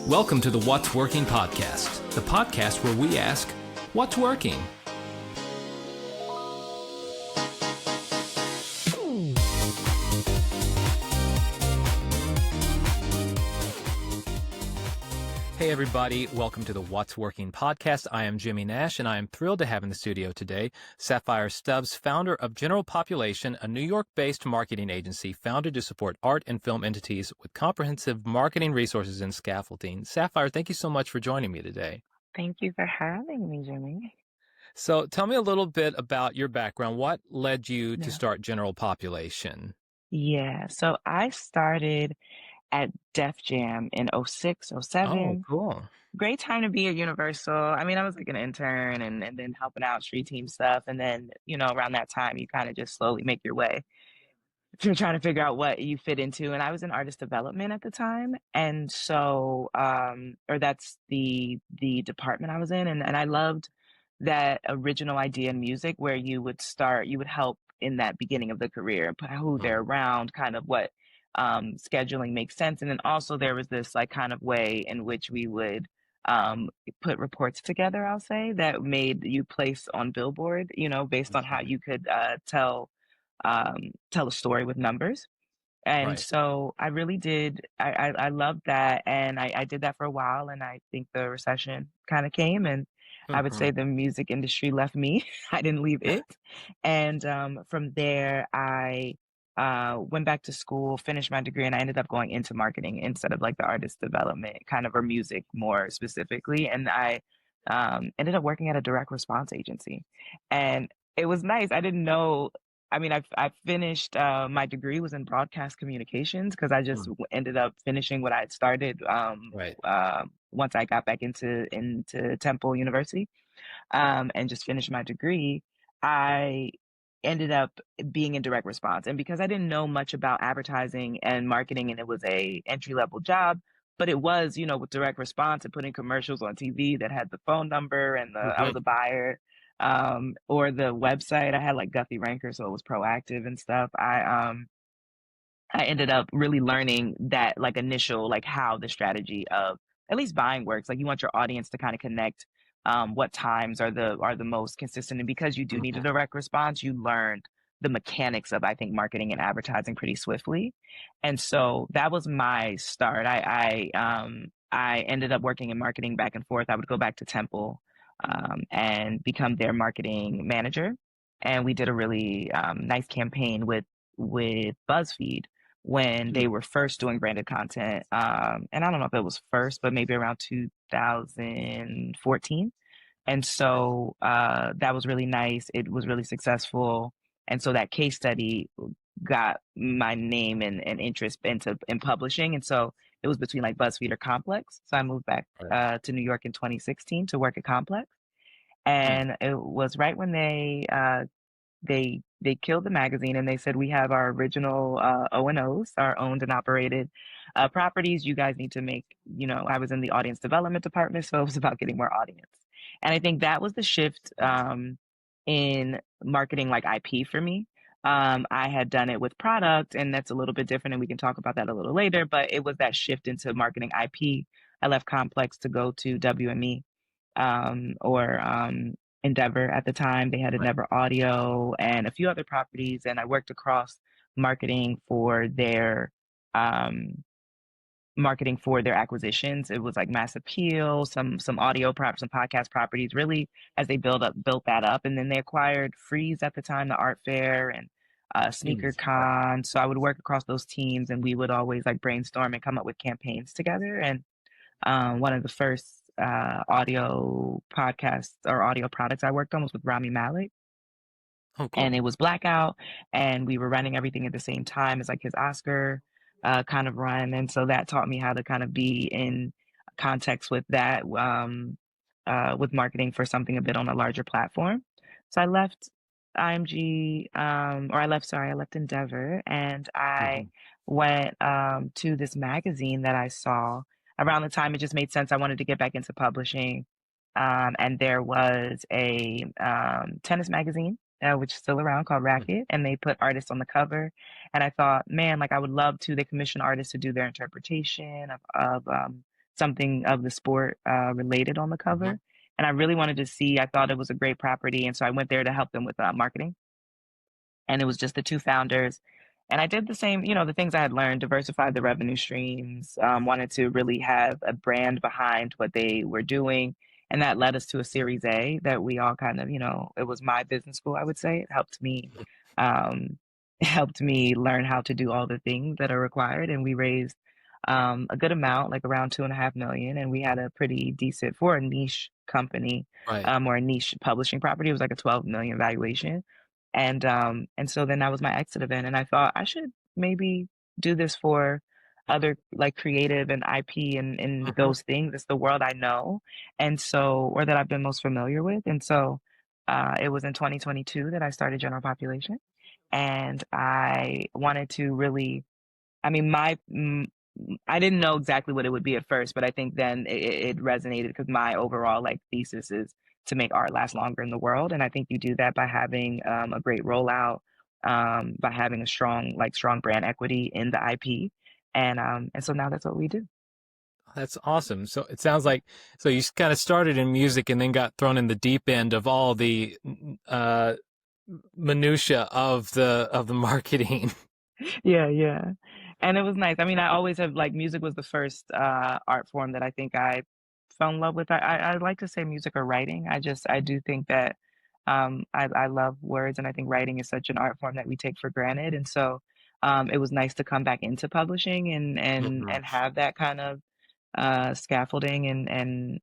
Welcome to the What's Working podcast, the podcast where we ask, what's working? Hey everybody, welcome to the What's Working podcast. I am Jimmy Nash, and I am thrilled to have in the studio today Sapphire Stubbs, founder of General Population, a New York-based marketing agency founded to support art and film entities with comprehensive marketing resources and scaffolding. Sapphire, thank you so much for joining me today. Thank you for having me, Jimmy. So tell me a little bit about your background. What led you to start General Population? So I started at Def Jam in '06, Oh, '07. cool. Great time to be at Universal. I mean, I was like an intern and then helping out street team stuff. And then, around that time, you kind of just slowly make your way to trying to figure out what you fit into. And I was in artist development at the time. And so, or that's the department I was in. And I loved that original idea in music where you would help in that beginning of the career, put who they're around, kind of what scheduling makes sense. And then also there was this like kind of way in which we would put reports together, I'll say, that made you place on Billboard, based on how you could tell a story with numbers. And Right. so I really did. I loved that, and I did that for a while. And I think the recession kind of came, and I would say the music industry left me. I didn't leave it. And from there, I went back to school, finished my degree, and I ended up going into marketing instead of like the artist development kind of, or music more specifically. And I ended up working at a direct response agency, and it was nice. I didn't know. I mean, I finished my degree was in broadcast communications because I just ended up finishing what I had started Right. once I got back into Temple University and just finished my degree. I ended up being in direct response, and because I didn't know much about advertising and marketing, and it was a entry level job, but it was with direct response and putting commercials on TV that had the phone number and I was a buyer or the website. I had like Guthrie Ranker, so it was proactive and stuff. I ended up really learning that like initial like how the strategy of at least buying works. Like you want your audience to kind of connect what times are the most consistent, and because you do need a direct response, you learned the mechanics of I think marketing and advertising pretty swiftly. And so that was my start. I ended up working in marketing back and forth. I would go back to Temple and become their marketing manager. And we did a really nice campaign with BuzzFeed when they were first doing branded content. And I don't know if it was first, but maybe around 2014. And so that was really nice. It was really successful. And so that case study got my name and interest in publishing. And so it was between like BuzzFeed or Complex. So I moved back to New York in 2016 to work at Complex. And it was right when they killed the magazine, and they said, we have our original O&Os, our owned and operated properties. You guys need to make, I was in the audience development department, so it was about getting more audience. And I think that was the shift in marketing, like IP for me. I had done it with product, and that's a little bit different, and we can talk about that a little later, but it was that shift into marketing IP. I left Complex to go to WME or Endeavor at the time. They had Endeavor Audio and a few other properties, and I worked across marketing for their acquisitions. It was like Mass Appeal, some audio props, some podcast properties, really as they built that up. And then they acquired Freeze at the time, the art fair, and Sneaker Con. So I would work across those teams, and we would always like brainstorm and come up with campaigns together. And one of the first audio podcasts or audio products I worked on was with Rami Malek. Oh, cool. And it was Blackout, and we were running everything at the same time as like his Oscar kind of run. And so that taught me how to kind of be in context with that, with marketing for something a bit on a larger platform. So I left IMG, I left Endeavor, and I went to this magazine that I saw around the time it just made sense. I wanted to get back into publishing. And there was a tennis magazine, which is still around, called Racket, and they put artists on the cover. And I thought, man, like I would love to. They commission artists to do their interpretation of something of the sport related on the Mhm. cover. And I really wanted to see, I thought it was a great property. And so I went there to help them with marketing, and it was just the two founders. And I did the same, the things I had learned, diversified the revenue streams, wanted to really have a brand behind what they were doing. And that led us to a Series A that we all kind of, it was my business school, I would say. It helped me, um, helped me learn how to do all the things that are required. And we raised a good amount, like around 2.5 million. And we had a pretty decent, for a niche company, Right. or a niche publishing property, it was like a 12 million valuation. And so then that was my exit event, and I thought I should maybe do this for other, like, creative and IP and Mhm. those things. It's the world I know, and so, or that I've been most familiar with. And so it was in 2022 that I started General Population, and I wanted to really, I mean, I didn't know exactly what it would be at first, but I think then it resonated because my overall, like, thesis is to make art last longer in the world, and I think you do that by having a great rollout, by having a strong brand equity in the IP, and so now that's what we do. That's awesome. So it sounds like so you kind of started in music and then got thrown in the deep end of all the minutia of the marketing. Yeah, yeah. And it was nice. I mean, I always have, like, music was the first art form that I think I fell in love with. I like to say music or writing. I do think that I love words, and I think writing is such an art form that we take for granted. And so it was nice to come back into publishing Mhm. and have that kind of scaffolding, and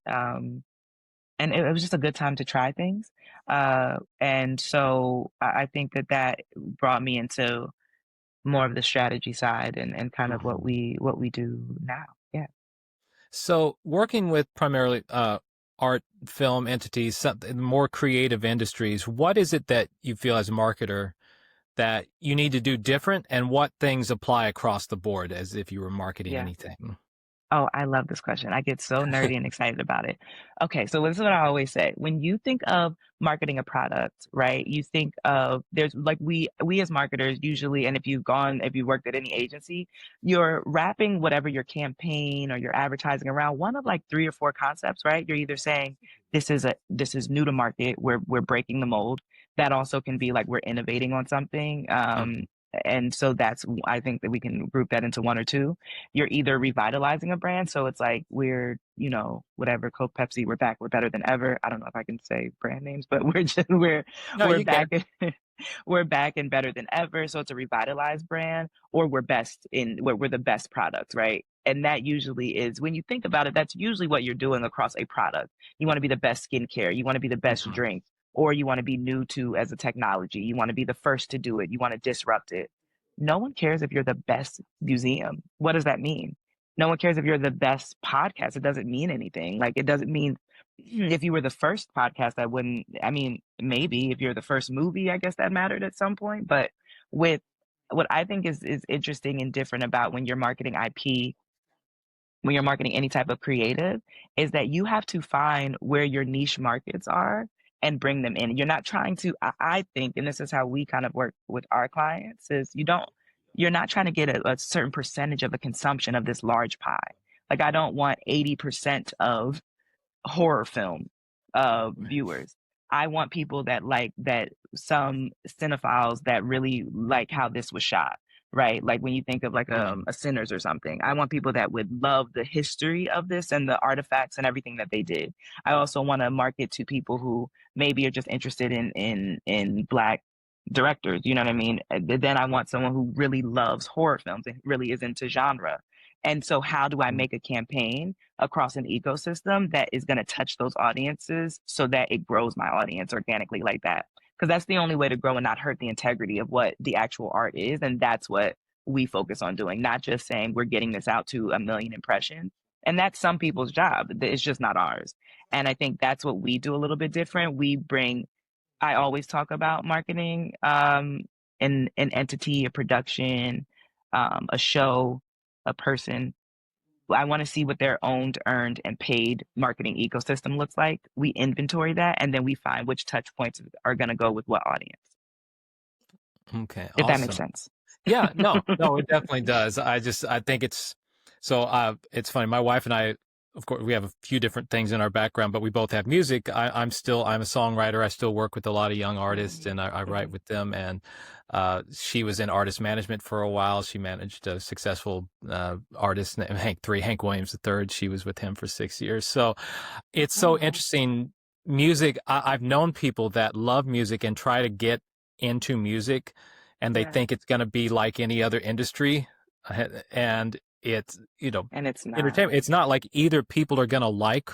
it was just a good time to try things. And so I think that that brought me into more of the strategy side and kind of Mhm. what we do now. Yeah. So working with primarily art, film entities, more creative industries, what is it that you feel as a marketer that you need to do different, and what things apply across the board as if you were marketing Yeah. anything? Oh, I love this question. I get so nerdy and excited about it. Okay, so this is what I always say. When you think of marketing a product, right? You think of, there's, like, we as marketers usually, and if you worked at any agency, you're wrapping whatever your campaign or your advertising around one of like three or four concepts, right? You're either saying this is new to market, we're breaking the mold. That also can be like we're innovating on something. Mhm. And so that's, I think that we can group that into one or two. You're either revitalizing a brand, so it's like we're, whatever, Coke, Pepsi, we're back, we're better than ever. I don't know if I can say brand names, but we're just No, we're you back can. we're back and better than ever. So it's a revitalized brand, or we're the best product, right? And that usually is, when you think about it, that's usually what you're doing across a product. You want to be the best skincare, you want to be the best Mhm. drink, or you want to be new to as a technology, you want to be the first to do it, you want to disrupt it. No one cares if you're the best museum. What does that mean? No one cares if you're the best podcast. It doesn't mean anything. Like, it doesn't mean, if you were the first podcast, I wouldn't, I mean, maybe if you're the first movie, I guess that mattered at some point. But with what I think is interesting and different about when you're marketing IP, when you're marketing any type of creative, is that you have to find where your niche markets are and bring them in. You're not trying to, I think, and this is how we kind of work with our clients, is you're not trying to get a certain percentage of the consumption of this large pie. Like, I don't want 80% of horror film viewers. I want people that like that, some cinephiles that really like how this was shot, right? Like, when you think of like Mhm. a Sinners or something, I want people that would love the history of this and the artifacts and everything that they did. I also want to market to people who maybe are just interested in Black directors, you know what I mean? Then I want someone who really loves horror films and really is into genre. And so how do I Mhm. make a campaign across an ecosystem that is going to touch those audiences so that it grows my audience organically like that? Because that's the only way to grow and not hurt the integrity of what the actual art is. And that's what we focus on doing, not just saying we're getting this out to 1 million impressions. And that's some people's job. It's just not ours. And I think that's what we do a little bit different. I always talk about marketing, an entity, a production, a show, a person. I want to see what their owned, earned, and paid marketing ecosystem looks like. We inventory that, and then we find which touch points are going to go with what audience, Okay, if that makes awesome. sense. Yeah, no, it definitely does. I think it's so it's funny. My wife and I of course, we have a few different things in our background, but we both have music. I'm a songwriter. I still work with a lot of young artists, and I write Mhm. with them. And she was in artist management for a while. She managed a successful artist named Hank Williams III. She was with him for 6 years. So it's so Oh, interesting. Music. I've known people that love music and try to get into music, and they yeah. think it's going to be like any other industry, and it's And it's not. entertainment. It's not like either people are going to like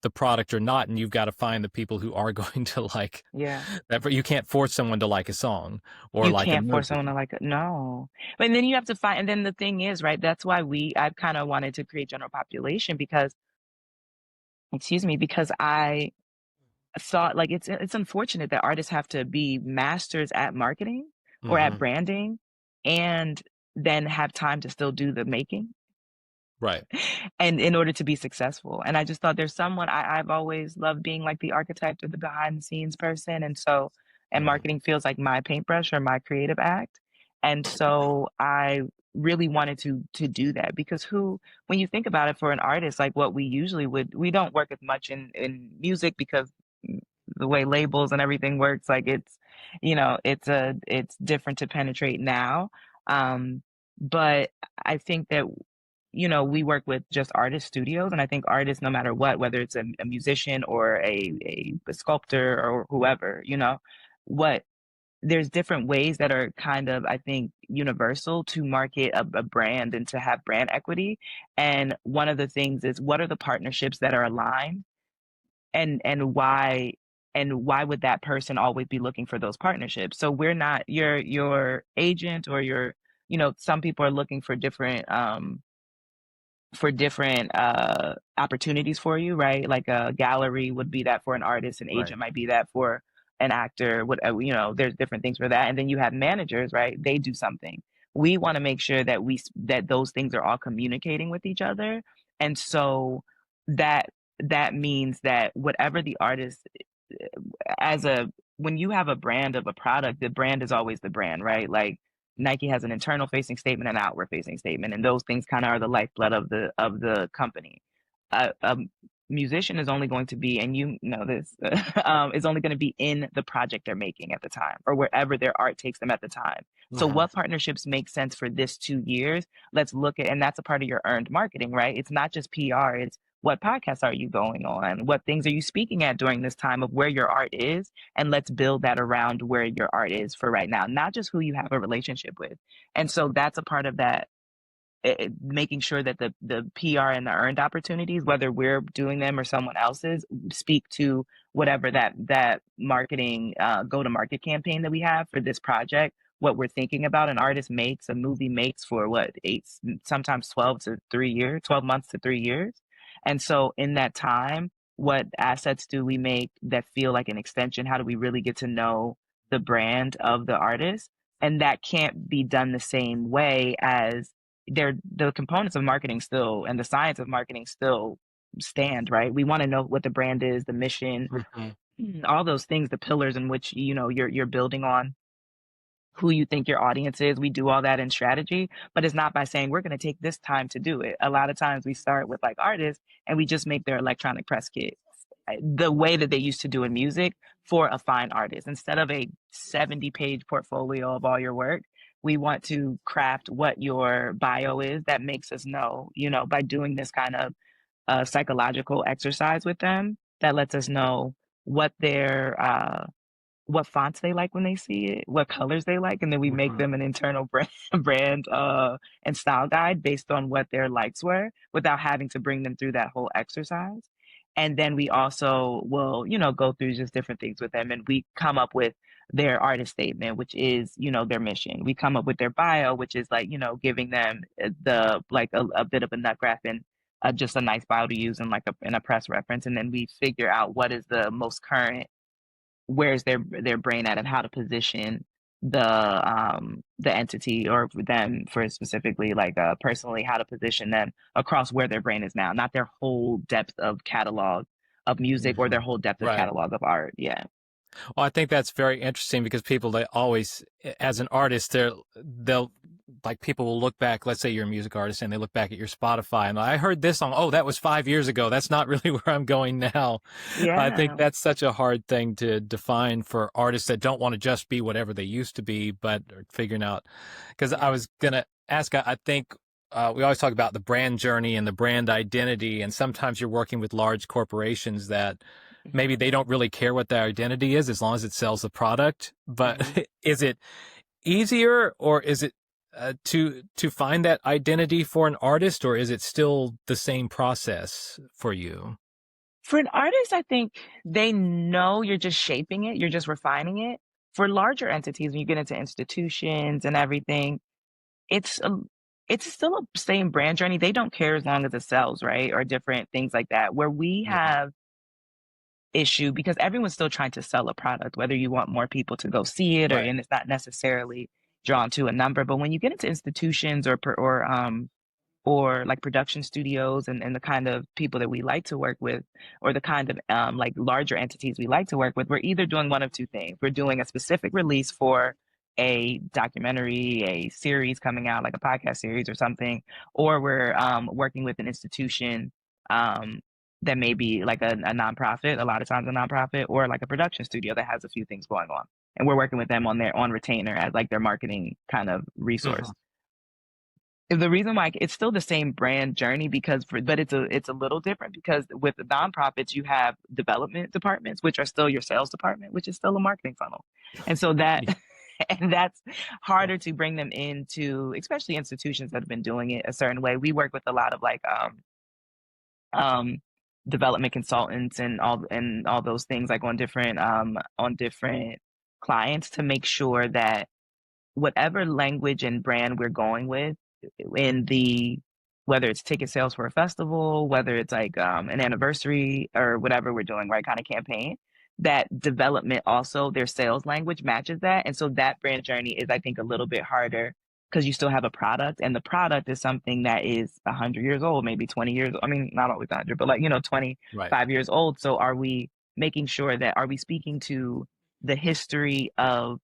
the product or not, and you've got to find the people who are going to like Yeah. that. But you can't force someone to like a song or You like a can't force someone movie. to like it. No. But then you have to find, and then the thing is, right, that's why I've kind of wanted to create general population because, excuse me, because I thought like it's unfortunate that artists have to be masters at marketing or at Hmm. branding and then have time to still do the making Right. and in order to be successful. And I just thought there's someone I've always loved being like the architect or the behind the scenes person. And Hmm. marketing feels like my paintbrush or my creative act. And so I really wanted to do that because when you think about it for an artist, like what we usually we don't work as much in music because the way labels and everything works, like it's different to penetrate now. But I think that we work with just artist studios, and I think artists, no matter what, whether it's a musician or a sculptor or whoever, what there's different ways that are kind of, I think, universal to market a brand and to have brand equity. And one of the things is what are the partnerships that are aligned and why would that person always be looking for those partnerships? So we're not your agent or some people are looking for different opportunities for you, right? Like a gallery would be that for an artist, an Right. agent might be that for an actor. There's different things for that, and then you have managers, right? They do something. We want to make sure that those things are all communicating with each other, and so that that means that whatever the artist as a when you have a brand of a product, the brand is always the brand, right? Like Nike has an internal facing statement and an outward facing statement, and those things kind of are the lifeblood of the company. A musician is only going to be, and you know this, is only going to be in the project they're making at the time, or wherever their art takes them at the time. So, Hmm. what partnerships make sense for this 2 years? Let's look at, and that's a part of your earned marketing, right? It's not just PR; it's what podcasts are you going on? What things are you speaking at during this time of where your art is? And let's build that around where your art is for right now, not just who you have a relationship with. And so that's a part of that, making sure that the PR and the earned opportunities, whether we're doing them or someone else's, speak to whatever that marketing go to market campaign that we have for this project. What we're thinking about, an artist makes, a movie makes for what, eight, sometimes 12 to 3 years, 12 months to 3 years. And so in that time, what assets do we make that feel like an extension? How do we really get to know the brand of the artist? And that can't be done the same way as the components of marketing still and the science of marketing still stand, right? We want to know what the brand is, the mission, Hmm. all those things, the pillars in which you're building on, who you think your audience is. We do all that in strategy, but it's not by saying we're going to take this time to do it. A lot of times we start with like artists and we just make their electronic press kit the way that they used to do in music for a fine artist. Instead of a 70-page portfolio of all your work, we want to craft what your bio is that makes us know, by doing this kind of psychological exercise with them that lets us know what what fonts they like when they see it, what colors they like, and then we make Hmm. them an internal brand and style guide based on what their likes were without having to bring them through that whole exercise. And then we also will, go through just different things with them and we come up with their artist statement, which is, their mission. We come up with their bio, which is like, giving them a bit of a nut graph and just a nice bio to use in in a press reference. And then we figure out what is the most current, where's their brain at and how to position the entity or for them for specifically like personally how to position them across where their brain is now, not their whole depth of catalog of music or Hmm. their whole depth of Right. catalog of art. Yeah. Well, I think that's very interesting because people, they always, as an artist, they'll like people will look back, let's say you're a music artist and they look back at your Spotify and I heard this song. Oh, that was 5 years ago. That's not really where I'm going now. I think Yeah. that's such a hard thing to define for artists that don't want to just be whatever they used to be, but are figuring out. Because I Yeah. was going to ask, I think we always talk about the brand journey and the brand identity. And sometimes you're working with large corporations that maybe Hmm. they don't really care what their identity is as long as it sells the product. Hmm. But is it easier or is it to find that identity for an artist, or is it still the same process for you? For an artist, I think they know you're just shaping it, you're just refining it. For larger entities, when you get into institutions and everything, it's a it's still a same brand journey. They don't care as long as it sells, right? Or different things like that. Where we Yeah. have issue because everyone's still trying to sell a product, whether you want more people to go see it or Right. and it's not necessarily drawn to a number. But when you get into institutions or like production studios and the kind of people that we like to work with or the kind of like larger entities we like to work with, we're either doing one of two things. We're doing a specific release for a documentary, a series coming out, like a podcast series or something, or we're working with an institution um, that may be like a nonprofit, a lot of times a nonprofit, or like a production studio that has a few things going on. And we're working with them on their on retainer as like their marketing kind of resource. Mhm. The reason why it's still the same brand journey because but it's a little different because with the nonprofits you have development departments which are still your sales department which is still a marketing funnel, and so that Yeah. and that's harder to bring them into, especially institutions that have been doing it a certain way. We work with a lot of like um development consultants and all those things like on different clients to make sure that whatever language and brand we're going with in the whether it's ticket sales for a festival, whether it's like an anniversary or whatever we're doing, right, kind of campaign, that development also their sales language matches that. And so that brand journey is, I think, a little bit harder because you still have a product and the product is something that is 100 years old, maybe 20 years. I mean, not always 100, but like, 25 Right. years old. So are we making sure that are we speaking to the history of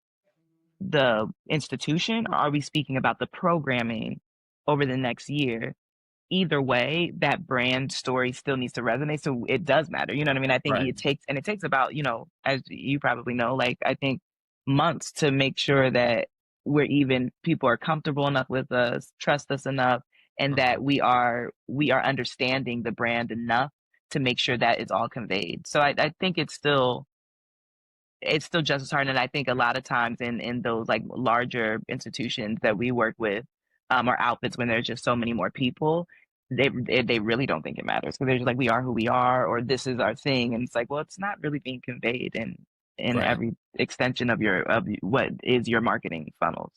the institution, or are we speaking about the programming over the next year? Either way, that brand story still needs to resonate. So it does matter. You know what I mean? I think Right. it takes about, as you probably know, like I think months to make sure that people are comfortable enough with us, trust us enough, and Mhm. that we are understanding the brand enough to make sure that it's all conveyed. So I think it's still just as hard. And I think a lot of times in those like larger institutions that we work with, or outfits when there's just so many more people, they really don't think it matters. So they're just like, we are who we are, or this is our thing. And it's like, well, it's not really being conveyed in Right. every extension of what is your marketing funnels.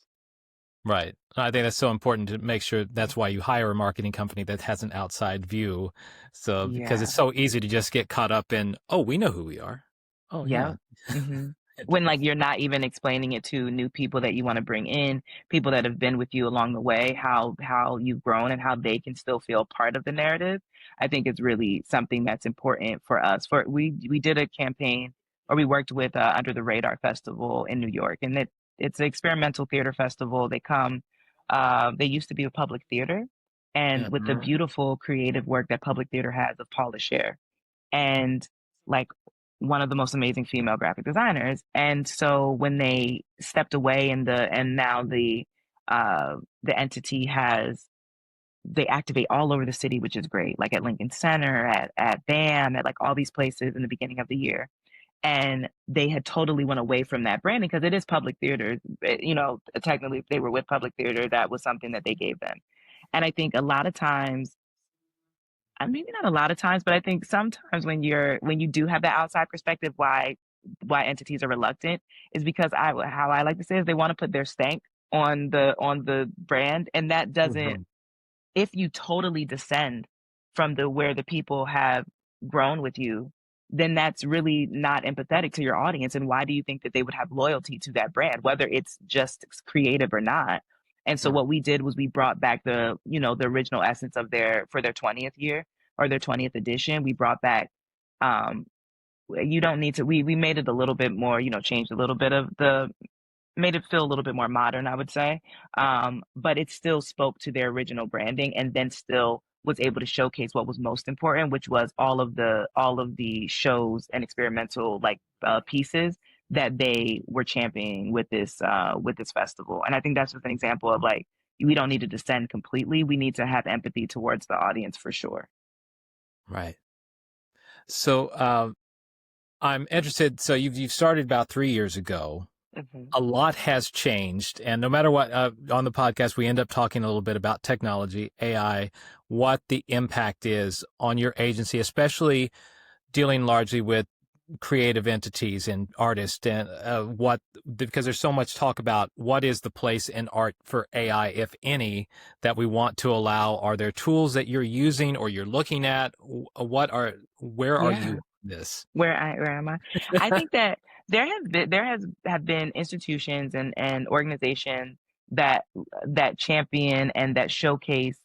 Right. I think that's so important to make sure that's why you hire a marketing company that has an outside view. So, because Yeah. it's so easy to just get caught up in, oh, we know who we are. Oh, Yeah. yeah. Hmm. When like you're not even explaining it to new people that you want to bring in, people that have been with you along the way, how you've grown and how they can still feel part of the narrative. I think it's really something that's important for us. For we did a campaign or we worked with Under the Radar Festival in New York, and it's an experimental theater festival. They used to be a public theater, and with the Mhm. beautiful creative work that public theater has of Paula Scher and like one of the most amazing female graphic designers. And so when they stepped away and now the entity has they activate all over the city, which is great, like at Lincoln Center, at BAM, at like all these places in the beginning of the year. And they had totally went away from that branding because it is public theater. Technically, if they were with public theater, that was something that they gave them. And I think a lot of times maybe not a lot of times, but I think sometimes when you do have that outside perspective, why entities are reluctant is because how I like to say is they want to put their stank on the brand, and that doesn't. Mhm. If you totally descend from the where the people have grown with you, then that's really not empathetic to your audience. And why do you think that they would have loyalty to that brand, whether it's just creative or not? And so Right. what we did was we brought back the original essence of their 20th year or their 20th edition. We brought back you don't need to we made it a little bit more, changed a little bit of the made it feel a little bit more modern, I would say. But it still spoke to their original branding, and then still was able to showcase what was most important, which was all of the shows and experimental like pieces that they were championing with this festival. And I think that's just an example of like we don't need to descend completely. We need to have empathy towards the audience for sure. Right. So I'm interested. So you've started about 3 years ago. Hmm. A lot has changed, and no matter what, on the podcast we end up talking a little bit about technology, AI, what the impact is on your agency, especially dealing largely with creative entities and artists, and what, because there's so much talk about what is the place in art for AI, if any, that we want to allow. Are there tools that you're using or you're looking at? Where are you Yeah. on this? Where am I? I think that there have been institutions and organizations that champion and that showcase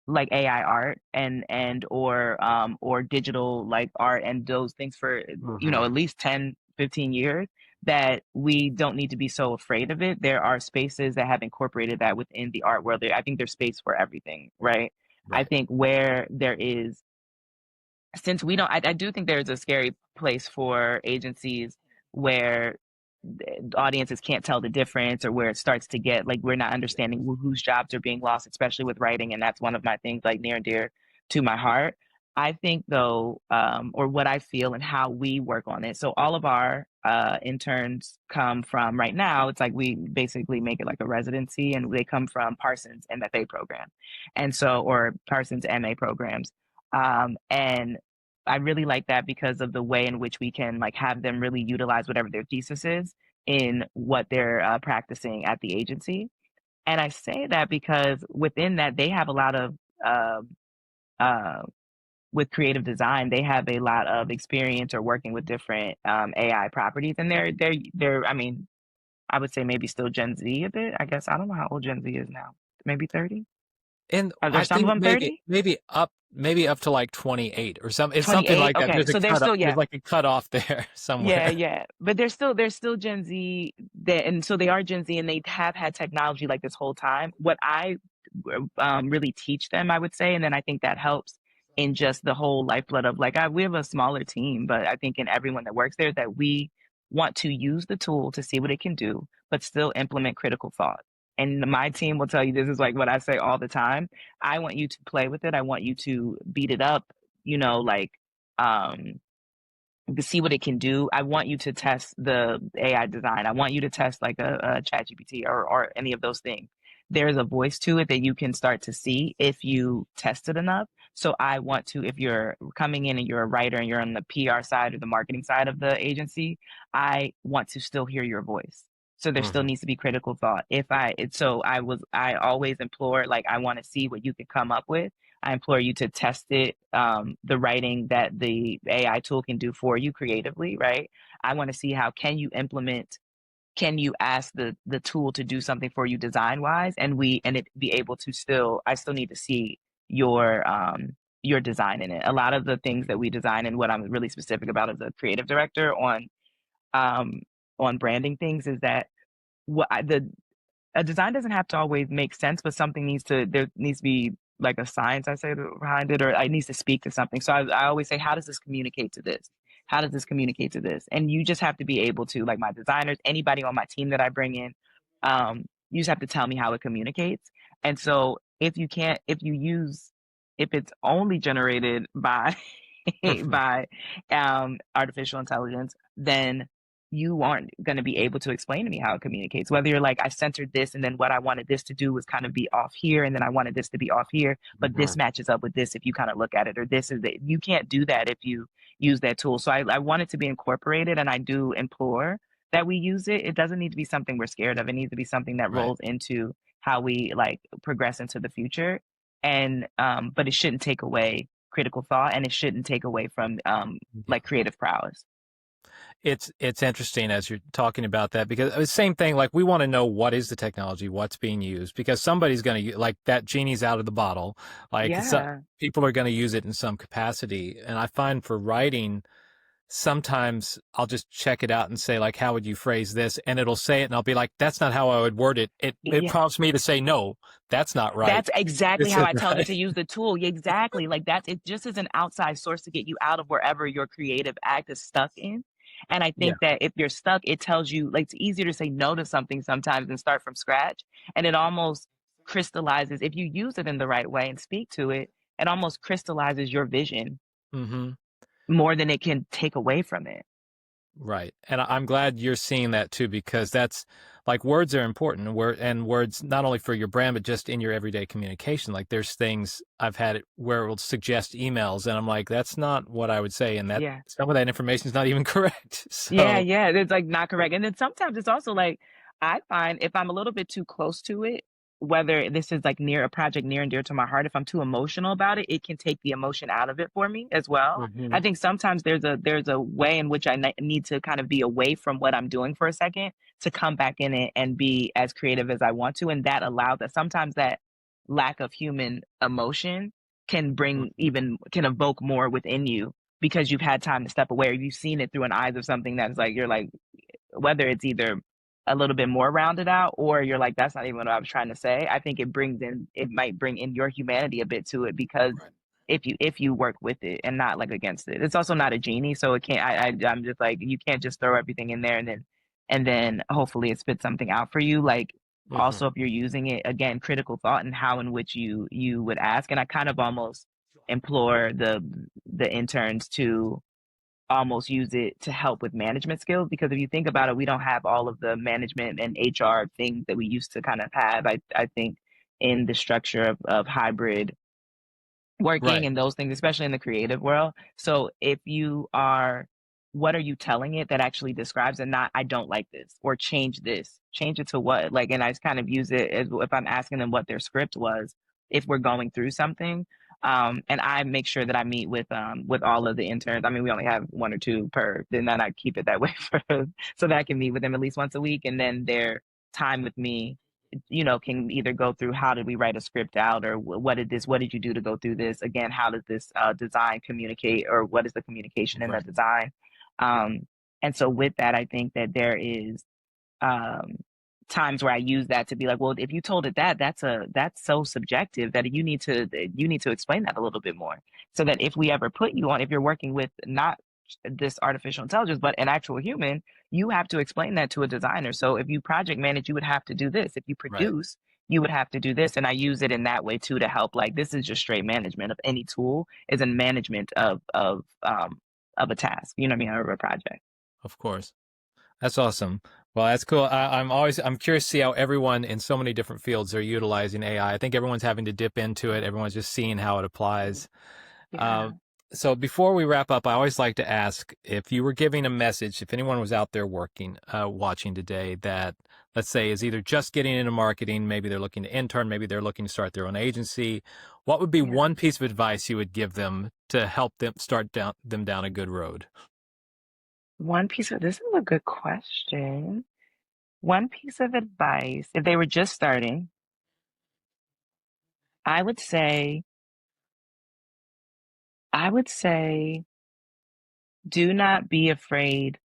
like AI art and or digital like art and those things for Hmm. at least 10, 15 years, that we don't need to be so afraid of it. There are spaces that have incorporated that within the art world. I think there's space for everything, right? I Right. think where there is, since we don't, I do think there's a scary place for agencies where audiences can't tell the difference, or where it starts to get like we're not understanding whose jobs are being lost, especially with writing. And that's one of my things like near and dear to my heart. I think though, or what I feel and how we work on it. So all of our interns come from, right now, it's like we basically make it like a residency, and they come from Parsons MFA program. And so, or Parsons MA programs. And I really like that because of the way in which we can like have them really utilize whatever their thesis is in what they're practicing at the agency. And I say that because within that, they have a lot of, uh, uh, with creative design, they have a lot of experience or working with different AI properties. And I mean, I would say maybe still Gen Z a bit. I guess I don't know how old Gen Z is now. Maybe 30? And Are there I some of think them 30? maybe up to like 28 or something. It's something 28? like that. Okay. There's a So they're cut still, up. There's yeah. like a cut off there Yeah, somewhere. yeah, but they're still Gen Z, that, and so they are Gen Z, and they have had technology like this whole time. What I really teach them, I would say, and then I think that helps in just the whole lifeblood of like we have a smaller team, but I think in everyone that works there that we want to use the tool to see what it can do, but still implement critical thought. And my team will tell you this is like what I say all the time. I want you to play with it. I want you to beat it up, like um to see what it can do. I want you to test the AI design. I want you to test like a chat GPT, or any of those things. There's a voice to it that you can start to see if you test it enough. So I want to, if you're coming in and you're a writer and you're on the PR side or the marketing side of the agency, I want to still hear your voice. So there still Hmm. needs to be critical thought. I always implore, like, I want to see what you could come up with. I implore you to test it, the writing that the AI tool can do for you creatively, right? I want to see how can you ask the tool to do something for you design wise, and it be able to I still need to see your design in it. A lot of the things that we design, and what I'm really specific about as a creative director um on branding things, is that what I, the a design doesn't have to always make sense, but there needs to be like a science, I say, behind it, or it needs to speak to something. So I always say, how does this communicate to this? How does this communicate to this? And you just have to be able to, like my designers, anybody on my team that I bring in, you just have to tell me how it communicates. And so if it's only generated by by artificial intelligence, then you aren't going to be able to explain to me how it communicates. Whether you're like, I centered this, and then what I wanted this to do was kind of be off here, and then I wanted this to be off here, but this matches up with this if you kind of look at it, or this is it. You can't do that if you use that tool. So I want it to be incorporated, and I do implore that we use it. It doesn't need to be something we're scared of. It needs to be something that Right. rolls into how we like progress into the future. And but it shouldn't take away critical thought, and it shouldn't take away from like creative prowess. It's interesting as you're talking about that, because the same thing, like we want to know what is the technology, what's being used, because somebody's going to, like, that genie's out of the bottle. Like Yeah. people are going to use it in some capacity. And I find for writing, sometimes I'll just check it out and say, like, how would you phrase this? And it'll say it, and I'll be like, that's not how I would word it. It Yeah. prompts me to say, no, that's not right. That's exactly This how is I tell it right. to use the tool. Yeah, exactly. Like that, it just is an outside source to get you out of wherever your creative act is stuck in. And I Yeah. think that if you're stuck, it tells you like it's easier to say no to something sometimes and start from scratch. And it almost crystallizes, if you use it in the right way and speak to it, it almost crystallizes your vision Hmm. more than it can take away from it. Right. And I'm glad you're seeing that too, because that's like words are important. And words not only for your brand, but just in your everyday communication. Like there's things I've had it where it will suggest emails, and I'm like, that's not what I would say. And that Yeah. some of that information is not even correct. Yeah, So, yeah, it's, like, not correct, and then sometimes it's also, like, I find if I'm a little bit too close to it, whether this is, like, near a project near and dear to my heart, if I'm too emotional about it, it can take the emotion out of it for me as well. I mhm, think sometimes there's a way in which I need to kind of be away from what I'm doing for a second to come back in it and be as creative as I want to, and that allows that sometimes that lack of human emotion can evoke more within you because you've had time to step away or you've seen it through an eyes of something that's like you're like whether it's either a little bit more rounded out or you're like that's not even what I was trying to say. I think it might bring in your humanity a bit to it because right. if you work with it and not like against it. It's also not a genie, so it can't I'm just like you can't just throw everything in there and then hopefully it spits something out for you. Like Hmm. also if you're using it again, critical thought and how in which you would ask. And I kind of almost implore the interns to almost use it to help with management skills because if you think about it, we don't have all of the management and HR things that we used to kind of have. I think in the structure of hybrid working Right. and those things, especially in the creative world. So if you are, what are you telling it that actually describes and not, I don't like this or change this, change it to what? Like, and I just kind of use it as if I'm asking them what their script was, if we're going through something. And I make sure that I meet with all of the interns. I mean, we only have one or two per, then I keep it that way for so that I can meet with them at least once a week. And then their time with me can either go through how did we write a script out or what did you do to go through this? Again, how does this design communicate or what is the communication in the Right. design? Um, and so with that, I think that there is um, times where I use that to be like, well, if you told it that's so subjective that you need to explain that a little bit more, so that if we ever put you on, if you're working with not this artificial intelligence but an actual human, you have to explain that to a designer. So if you project manage, you would have to do this. If you Right. produce, you would have to do this. And I use it in that way too to help. Like this is just straight management of any tool is in management of a task. You know what I mean, or a project. Of course. That's awesome. Well, that's cool. I'm curious to see how everyone in so many different fields are utilizing AI. I think everyone's having to dip into it. Everyone's just seeing how it applies. Uh, Yeah. so before we wrap up, I always like to ask if you were giving a message, if anyone was out there watching today that, let's say, is either just getting into marketing, maybe they're looking to intern, maybe they're looking to start their own agency, what would be Yeah. one piece of advice you would give them to help them them down a good road? One piece of this is a good question. One piece of advice, if they were just starting, I would say, I would say, do not be afraid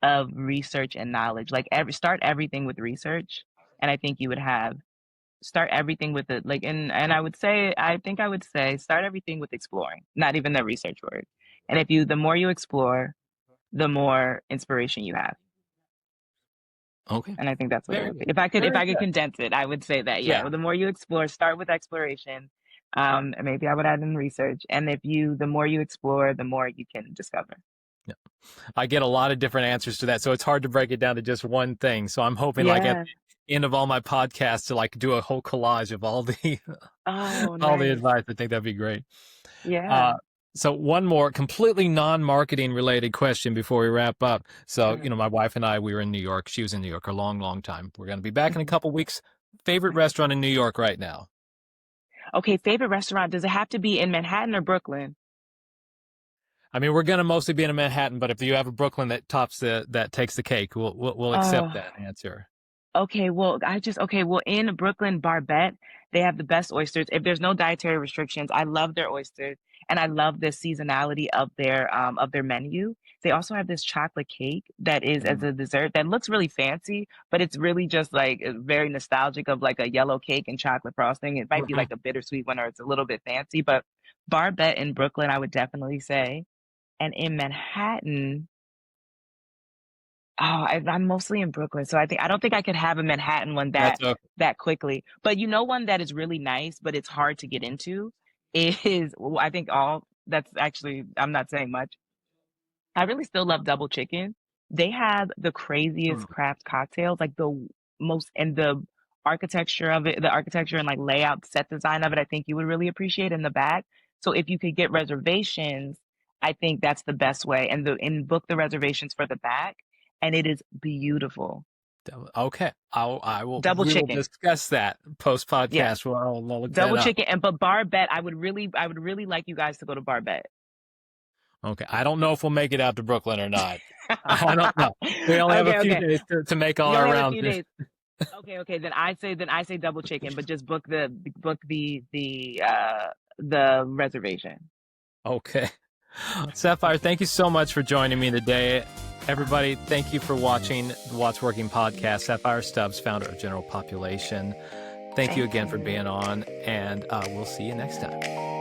of research and knowledge. Like start everything with research, and I think you would have start everything with it. Like, and I think I would say, start everything with exploring, not even the research word. And the more you explore, the more inspiration you have. Okay. And I think that's what it Very would be. good. If Very I could good. condense it, I would say that, yeah, Yeah. well, the more you explore, start with exploration. And maybe I would add in research. And the more you explore, the more you can discover. Yeah. I get a lot of different answers to that, so it's hard to break it down to just one thing. So I'm hoping, like at Yeah. the end of all my podcasts, to like do a whole collage of all the Oh, all the nice. advice. I think that'd be great. Uh, Yeah. so one more completely non-marketing related question before we wrap up. So, Uh, my wife and I, we were in New York. She was in New York a long, long time. We're going to be back in a mhm, couple weeks. Favorite okay. restaurant in New York right now? Okay, favorite restaurant. Does it have to be in Manhattan or Brooklyn? I mean, we're going to mostly be in Manhattan, but if you have a Brooklyn that takes the cake, we'll accept Oh, that answer. okay. Well, in Brooklyn, Barbette, they have the best oysters. If there's no dietary restrictions, I love their oysters. and I love the seasonality of their menu. They also have this chocolate cake that is as Mm. a dessert that looks really fancy, but it's really just like very nostalgic of like a yellow cake and chocolate frosting. It might be Mhm. like a bittersweet one or it's a little bit fancy, but Barbette in Brooklyn, I would definitely say. And in Manhattan, I'm mostly in Brooklyn, so I don't think I could have a Manhattan one That's okay. that quickly. But you know one that is really nice, but it's hard to get into is well, I think all that's actually I'm not saying much. I really still love Double Chicken. They have the Mm. craziest craft cocktails, like the most and the architecture of it, the architecture and like layout set design of it, I think you would really appreciate in the back. So if you could get reservations, I think that's the best way. And book the reservations for the back, and it is beautiful. Okay. Double We will chicken. discuss that post Yeah. podcast. I'll look that Double up. chicken. And but Barbette, I would really like you guys to go to Barbette. Okay. I don't know if we'll make it out to Brooklyn or not. I don't know. We only have a Okay, few okay. days to make all You our only have a rounds. few days. Okay, okay. Then I say double chicken, but just book the reservation. Okay. Sapphire, thank you so much for joining me today. Everybody, thank you for watching the What's Working podcast. Sapphire Stubbs, founder of General Population. Thank you Thank again for you. being on, and we'll see you next time.